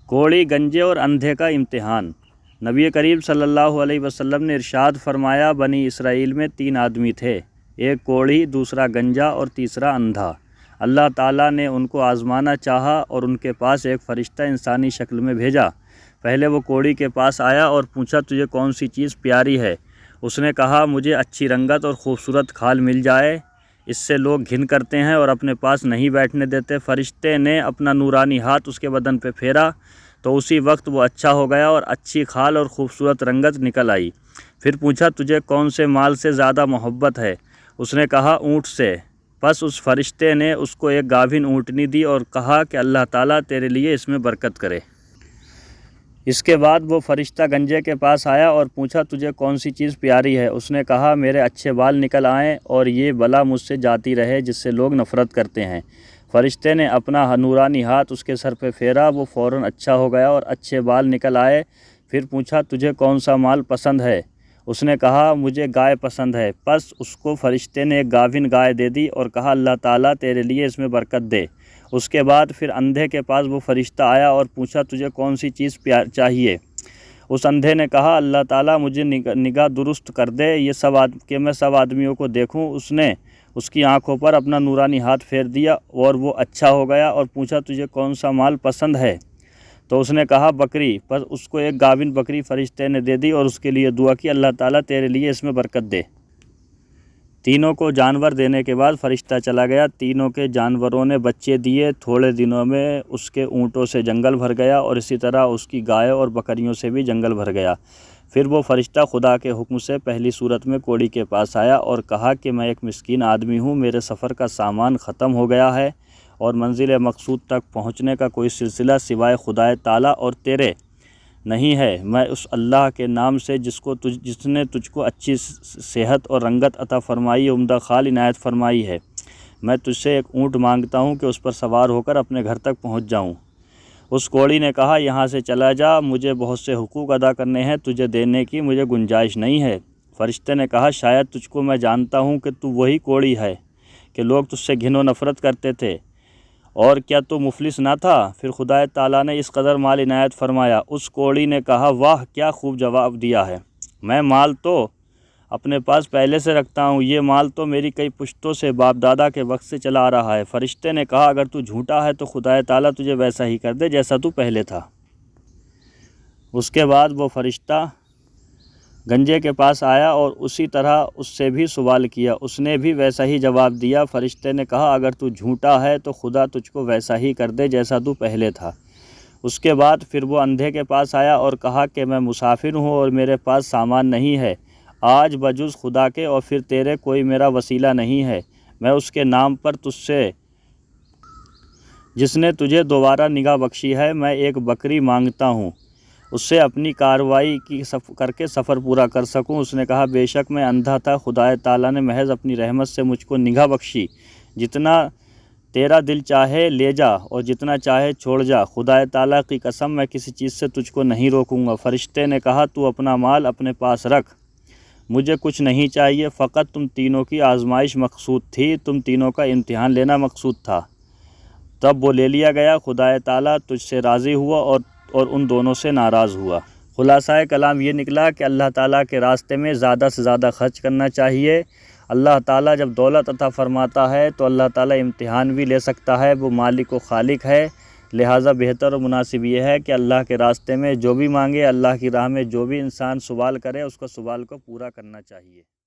کوڑی، گنجے اور اندھے کا امتحان۔ نبی کریم صلی اللہ علیہ وسلم نے ارشاد فرمایا، بنی اسرائیل میں 3 آدمی تھے، ایک کوڑی، دوسرا گنجا اور تیسرا اندھا۔ اللہ تعالیٰ نے ان کو آزمانا چاہا اور ان کے پاس ایک فرشتہ انسانی شکل میں بھیجا۔ پہلے وہ کوڑی کے پاس آیا اور پوچھا، تجھے کون سی چیز پیاری ہے؟ اس نے کہا، مجھے اچھی رنگت اور خوبصورت کھال مل جائے، اس سے لوگ گھن کرتے ہیں اور اپنے پاس نہیں بیٹھنے دیتے۔ فرشتے نے اپنا نورانی ہاتھ اس کے بدن پہ پھیرا تو اسی وقت وہ اچھا ہو گیا اور اچھی کھال اور خوبصورت رنگت نکل آئی۔ پھر پوچھا، تجھے کون سے مال سے زیادہ محبت ہے؟ اس نے کہا، اونٹ سے۔ پس اس فرشتے نے اس کو ایک گابھن اونٹنی دی اور کہا کہ اللہ تعالیٰ تیرے لیے اس میں برکت کرے۔ اس کے بعد وہ فرشتہ گنجے کے پاس آیا اور پوچھا، تجھے کون سی چیز پیاری ہے؟ اس نے کہا، میرے اچھے بال نکل آئیں اور یہ بلا مجھ سے جاتی رہے جس سے لوگ نفرت کرتے ہیں۔ فرشتے نے اپنا نورانی ہاتھ اس کے سر پہ پھیرا، وہ فوراً اچھا ہو گیا اور اچھے بال نکل آئے۔ پھر پوچھا، تجھے کون سا مال پسند ہے؟ اس نے کہا، مجھے گائے پسند ہے۔ پس اس کو فرشتے نے ایک گابھن گائے دے دی اور کہا، اللہ تعالیٰ تیرے لیے اس میں برکت دے۔ اس کے بعد پھر اندھے کے پاس وہ فرشتہ آیا اور پوچھا، تجھے کون سی چیز چاہیے؟ اس اندھے نے کہا، اللہ تعالیٰ مجھے نگاہ درست کر دے کہ میں سب آدمیوں کو دیکھوں۔ اس نے اس کی آنکھوں پر اپنا نورانی ہاتھ پھیر دیا اور وہ اچھا ہو گیا اور پوچھا، تجھے کون سا مال پسند ہے؟ تو اس نے کہا، بکری۔ پس اس کو ایک گابھن بکری فرشتے نے دے دی اور اس کے لیے دعا کی، اللہ تعالیٰ تیرے لیے اس میں برکت دے۔ تینوں کو جانور دینے کے بعد فرشتہ چلا گیا۔ تینوں کے جانوروں نے بچے دیے۔ تھوڑے دنوں میں اس کے اونٹوں سے جنگل بھر گیا اور اسی طرح اس کی گائے اور بکریوں سے بھی جنگل بھر گیا۔ پھر وہ فرشتہ خدا کے حکم سے پہلی صورت میں کوڑی کے پاس آیا اور کہا کہ میں ایک مسکین آدمی ہوں، میرے سفر کا سامان ختم ہو گیا ہے اور منزل مقصود تک پہنچنے کا کوئی سلسلہ سوائے خدائے تعالیٰ اور تیرے نہیں ہے۔ میں اس اللہ کے نام سے جس نے تجھ کو اچھی صحت اور رنگت عطا فرمائی، عمدہ کھال عنایت فرمائی ہے، میں تجھ سے ایک اونٹ مانگتا ہوں کہ اس پر سوار ہو کر اپنے گھر تک پہنچ جاؤں۔ اس کوڑی نے کہا، یہاں سے چلا جا، مجھے بہت سے حقوق ادا کرنے ہیں، تجھے دینے کی مجھے گنجائش نہیں ہے۔ فرشتے نے کہا، شاید تجھ کو میں جانتا ہوں کہ تو وہی کوڑی ہے کہ لوگ تجھ سے گھن و نفرت کرتے تھے، اور کیا تو مفلس نہ تھا؟ پھر خدائے تعالیٰ نے اس قدر مال عنایت فرمایا۔ اس کوڑی نے کہا، واہ، کیا خوب جواب دیا ہے، میں مال تو اپنے پاس پہلے سے رکھتا ہوں، یہ مال تو میری کئی پشتوں سے باپ دادا کے وقت سے چلا آ رہا ہے۔ فرشتے نے کہا، اگر تو جھوٹا ہے تو خدائے تعالیٰ تجھے ویسا ہی کر دے جیسا تو پہلے تھا۔ اس کے بعد وہ فرشتہ گنجے کے پاس آیا اور اسی طرح اس سے بھی سوال کیا، اس نے بھی ویسا ہی جواب دیا۔ فرشتے نے کہا، اگر تو جھوٹا ہے تو خدا تجھ کو ویسا ہی کر دے جیسا تو پہلے تھا۔ اس کے بعد پھر وہ اندھے کے پاس آیا اور کہا کہ میں مسافر ہوں اور میرے پاس سامان نہیں ہے، آج بجز خدا کے اور پھر تیرے کوئی میرا وسیلہ نہیں ہے۔ میں اس کے نام پر تجھ سے جس نے تجھے دوبارہ نگاہ بخشی ہے، میں ایک بکری مانگتا ہوں، اس سے اپنی کارروائی کر کے سفر پورا کر سکوں۔ اس نے کہا، بے شک میں اندھا تھا، خدائے تعالیٰ نے محض اپنی رحمت سے مجھ کو نگاہ بخشی، جتنا تیرا دل چاہے لے جا اور جتنا چاہے چھوڑ جا، خدائے تعالیٰ کی قسم میں کسی چیز سے تجھ کو نہیں روکوں گا۔ فرشتے نے کہا، تو اپنا مال اپنے پاس رکھ، مجھے کچھ نہیں چاہیے، فقط تم تینوں کی آزمائش مقصود تھی، تم تینوں کا امتحان لینا مقصود تھا۔ تب وہ لے لیا گیا۔ خدائے تعالیٰ تجھ سے راضی ہوا اور ان دونوں سے ناراض ہوا۔ خلاصہ کلام یہ نکلا کہ اللہ تعالیٰ کے راستے میں زیادہ سے زیادہ خرچ کرنا چاہیے۔ اللہ تعالیٰ جب دولت عطا فرماتا ہے تو اللہ تعالیٰ امتحان بھی لے سکتا ہے، وہ مالک و خالق ہے، لہٰذا بہتر و مناسب یہ ہے کہ اللہ کے راستے میں جو بھی مانگے، اللہ کی راہ میں جو بھی انسان سوال کرے، اس کا سوال کو پورا کرنا چاہیے۔